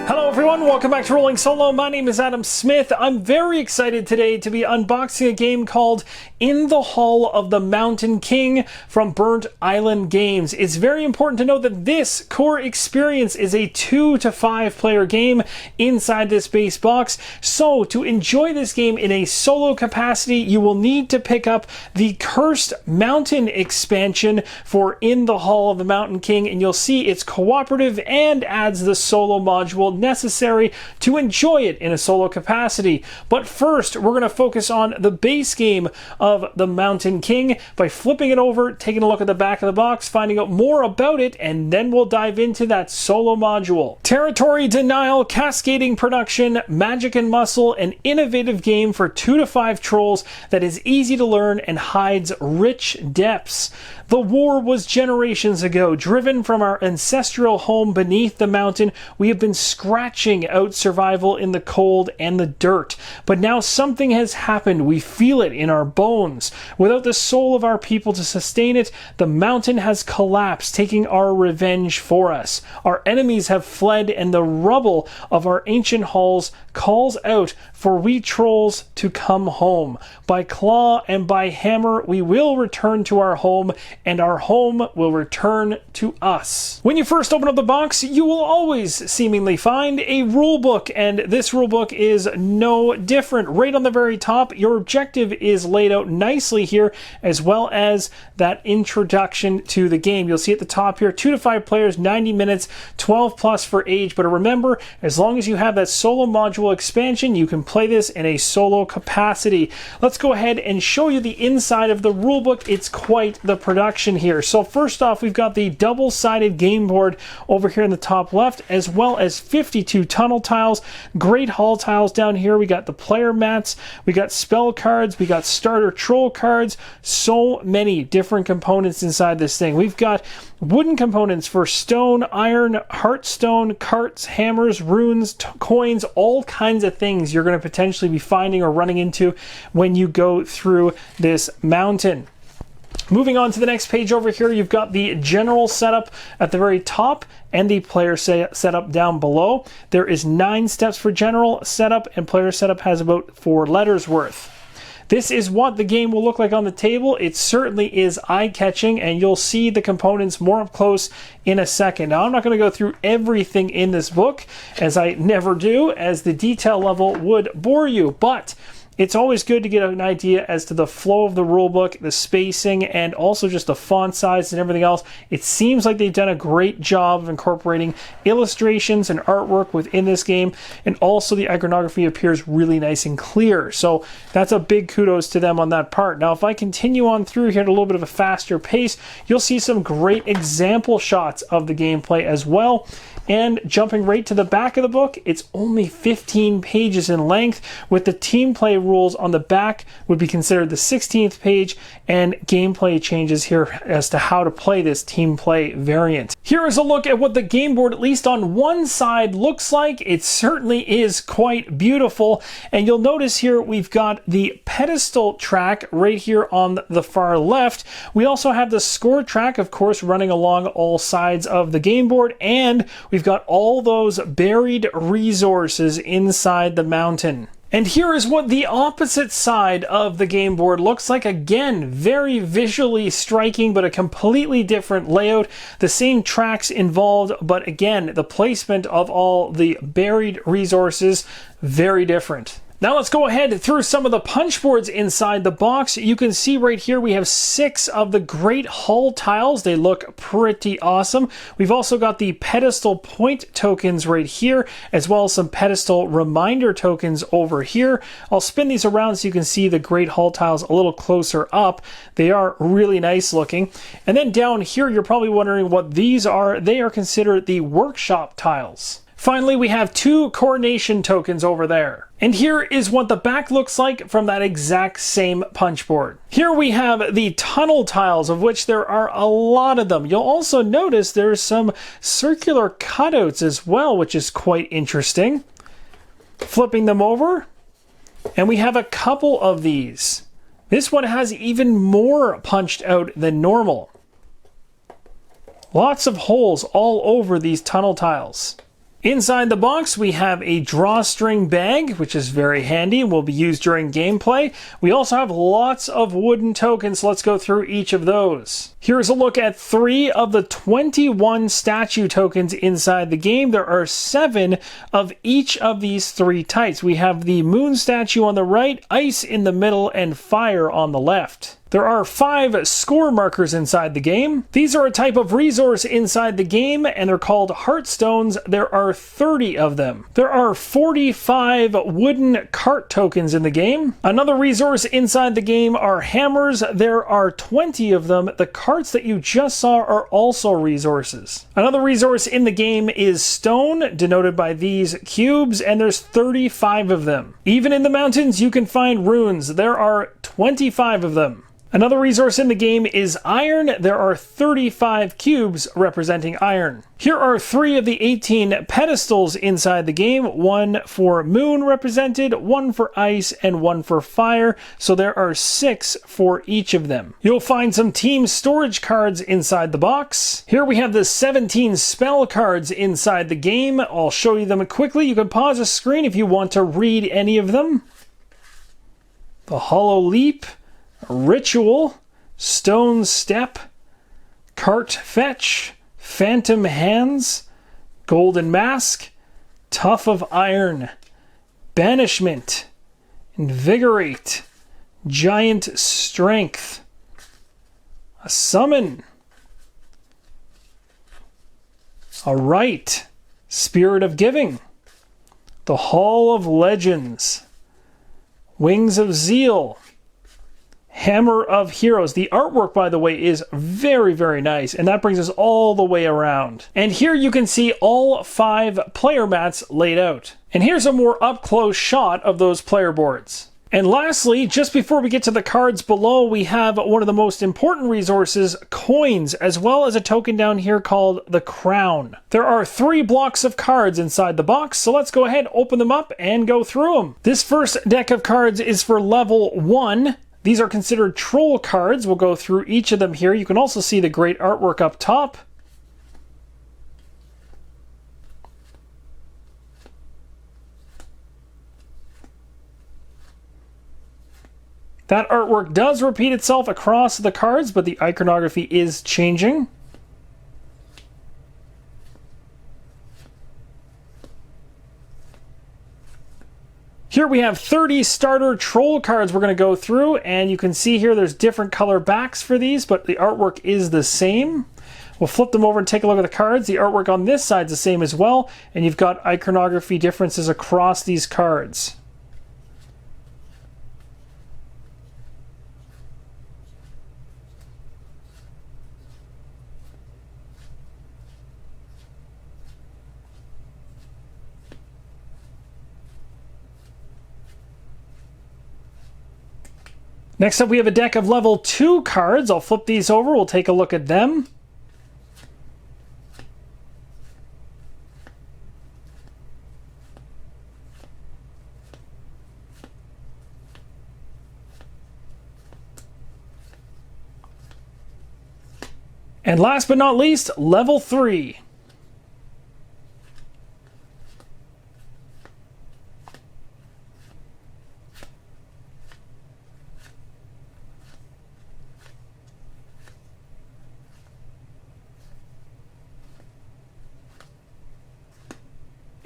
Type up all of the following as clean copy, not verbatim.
Hello everyone, welcome back to Rolling Solo. My name is Adam Smith. I'm very excited today to be unboxing a game called In the Hall of the Mountain King from Burnt Island Games. It's very important to note that this core experience is a 2 to 5 player game inside this base box. So to enjoy this game in a solo capacity, you will need to pick up the Cursed Mountain expansion for In the Hall of the Mountain King, and you'll see it's cooperative and adds the solo module necessary to enjoy it in a solo capacity. But first, we're going to focus on the base game of the Mountain King by flipping it over, taking a look at the back of the box, finding out more about it, and then we'll dive into that solo module. Territory Denial, Cascading Production, Magic and Muscle, an innovative game for 2 to 5 trolls that is easy to learn and hides rich depths. The war was generations ago. Driven from our ancestral home beneath the mountain, we have been scratching out survival in the cold and the dirt. But now something has happened. We feel it in our bones. Without the soul of our people to sustain it, the mountain has collapsed, taking our revenge for us. Our enemies have fled, and the rubble of our ancient halls calls out for we trolls to come home. By claw and by hammer, we will return to our home, and our home will return to us. When you first open up the box, you will always seemingly find a rulebook, and this rulebook is no different. Right on the very top, your objective is laid out nicely here, as well as that introduction to the game. You'll see at the top here, 2 to 5 players, 90 minutes, 12 plus for age. But remember, as long as you have that solo module expansion, you can play this in a solo capacity. Let's go ahead and show you the inside of the rulebook. It's quite the production here. So first off, we've got the double-sided game board over here in the top left, as well as 52 tunnel tiles, great hall tiles down here. We got the player mats, we got spell cards, we got starter troll cards, so many different components inside this thing. We've got wooden components for stone, iron, heartstone, carts, hammers, runes, coins, all kinds of things you're going to potentially be finding or running into when you go through this mountain. Moving on to the next page over here, you've got the general setup at the very top and the player setup down below. There is 9 steps for general setup, and player setup has about 4 letters worth. This is what the game will look like on the table. It certainly is eye-catching, and you'll see the components more up close in a second. Now, I'm not going to go through everything in this book, as I never do, as the detail level would bore you, but it's always good to get an idea as to the flow of the rulebook, the spacing, and also just the font size and everything else. It seems like they've done a great job of incorporating illustrations and artwork within this game, and also the iconography appears really nice and clear. So that's a big kudos to them on that part. Now, if I continue on through here at a little bit of a faster pace, you'll see some great example shots of the gameplay as well. And jumping right to the back of the book, it's only 15 pages in length, with the team play rules on the back would be considered the 16th page, and gameplay changes here as to how to play this team play variant. Here is a look at what the game board, at least on one side, looks like. It certainly is quite beautiful, and you'll notice here we've got the pedestal track right here on the far left. We also have the score track, of course, running along all sides of the game board, and we've got all those buried resources inside the mountain. And here is what the opposite side of the game board looks like. Again, very visually striking, but a completely different layout. The same tracks involved, but again, the placement of all the buried resources, very different. Now let's go ahead through some of the punch boards inside the box. You can see right here we have 6 of the great hull tiles. They look pretty awesome. We've also got the pedestal point tokens right here, as well as some pedestal reminder tokens over here. I'll spin these around so you can see the great hull tiles a little closer up. They are really nice looking. And then down here, you're probably wondering what these are. They are considered the workshop tiles. Finally, we have 2 coronation tokens over there. And here is what the back looks like from that exact same punch board. Here we have the tunnel tiles, of which there are a lot of them. You'll also notice there's some circular cutouts as well, which is quite interesting. Flipping them over, and we have a couple of these. This one has even more punched out than normal. Lots of holes all over these tunnel tiles. Inside the box, we have a drawstring bag, which is very handy and will be used during gameplay. We also have lots of wooden tokens, so let's go through each of those. Here's a look at 3 of the 21 statue tokens inside the game. There are 7 of each of these 3 types. We have the moon statue on the right, ice in the middle, and fire on the left. There are 5 score markers inside the game. These are a type of resource inside the game, and they're called heartstones. There are 30 of them. There are 45 wooden cart tokens in the game. Another resource inside the game are hammers. There are 20 of them. The carts that you just saw are also resources. Another resource in the game is stone, denoted by these cubes, and there's 35 of them. Even in the mountains, you can find runes. There are 25 of them. Another resource in the game is iron. There are 35 cubes representing iron. Here are 3 of the 18 pedestals inside the game. 1 for moon represented, 1 for ice, and 1 for fire. So there are 6 for each of them. You'll find some team storage cards inside the box. Here we have the 17 spell cards inside the game. I'll show you them quickly. You can pause the screen if you want to read any of them. The Hollow Leap, Ritual, Stone Step, Cart Fetch, Phantom Hands, Golden Mask, Tough of Iron, Banishment, Invigorate, Giant Strength, a Summon, a Rite, Spirit of Giving, the Hall of Legends, Wings of Zeal, Hammer of Heroes. The artwork, by the way, is very, very nice, and that brings us all the way around. And here you can see all 5 player mats laid out. And here's a more up-close shot of those player boards. And lastly, just before we get to the cards below, we have one of the most important resources, coins, as well as a token down here called the Crown. There are 3 blocks of cards inside the box, so let's go ahead, open them up, and go through them. This first deck of cards is for level 1. These are considered troll cards. We'll go through each of them here. You can also see the great artwork up top. That artwork does repeat itself across the cards, but the iconography is changing. Here we have 30 starter troll cards we're going to go through, and you can see here there's different color backs for these, but the artwork is the same. We'll flip them over and take a look at the cards. The artwork on this side is the same as well, and you've got iconography differences across these cards. Next up, we have a deck of level 2 cards. I'll flip these over. We'll take a look at them. And last but not least, level 3.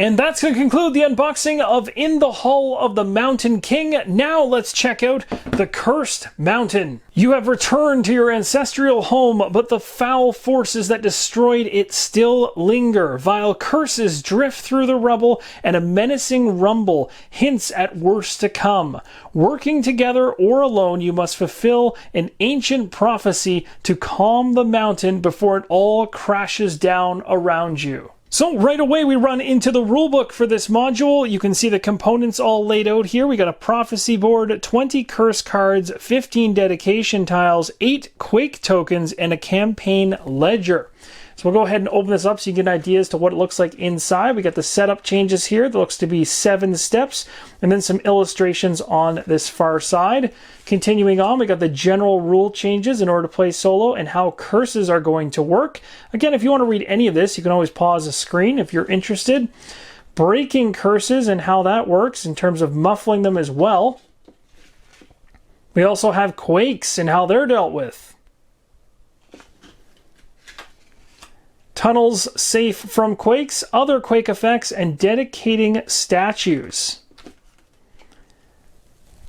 And that's going to conclude the unboxing of In the Hall of the Mountain King. Now let's check out the Cursed Mountain. You have returned to your ancestral home, but the foul forces that destroyed it still linger. Vile curses drift through the rubble, and a menacing rumble hints at worse to come. Working together or alone, you must fulfill an ancient prophecy to calm the mountain before it all crashes down around you. So right away we run into the rulebook for this module. You can see the components all laid out here. We got a prophecy board, 20 curse cards, 15 dedication tiles, 8 quake tokens, and a campaign ledger. So we'll go ahead and open this up so you get an idea as to what it looks like inside. We got the setup changes here. That looks to be 7 steps, and then some illustrations on this far side. Continuing on, we got the general rule changes in order to play solo and how curses are going to work. Again, if you want to read any of this, you can always pause the screen if you're interested. Breaking curses and how that works in terms of muffling them as well. We also have quakes and how they're dealt with. Tunnels safe from quakes, other quake effects, and dedicating statues.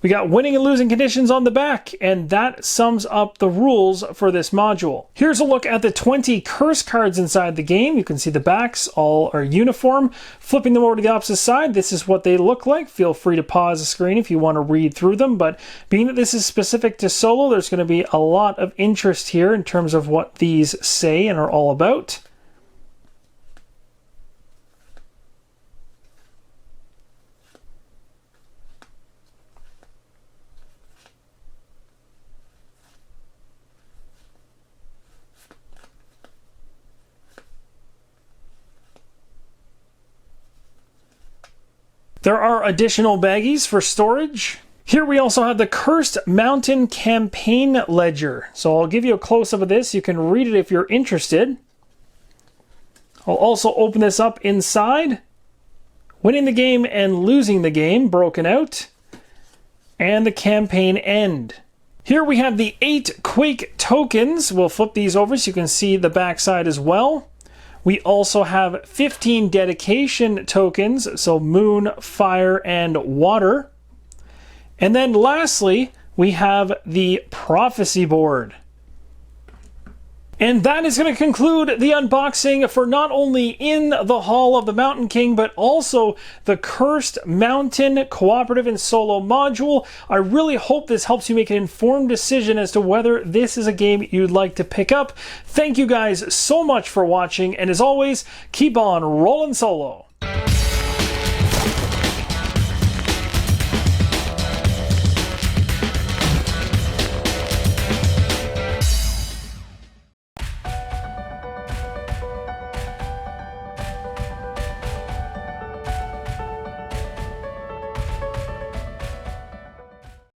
We got winning and losing conditions on the back, and that sums up the rules for this module. Here's a look at the 20 curse cards inside the game. You can see the backs all are uniform. Flipping them over to the opposite side, this is what they look like. Feel free to pause the screen if you want to read through them, but being that this is specific to solo, there's going to be a lot of interest here in terms of what these say and are all about. There are additional baggies for storage. Here we also have the Cursed Mountain Campaign Ledger. So I'll give you a close-up of this. You can read it if you're interested. I'll also open this up inside. Winning the game and losing the game, broken out. And the campaign end. Here we have the 8 Quake tokens. We'll flip these over so you can see the backside as well. We also have 15 dedication tokens, so moon, fire, and water. And then lastly, we have the prophecy board. And that is going to conclude the unboxing for not only In the Hall of the Mountain King, but also the Cursed Mountain Cooperative and Solo module. I really hope this helps you make an informed decision as to whether this is a game you'd like to pick up. Thank you guys so much for watching, and as always, keep on rolling solo.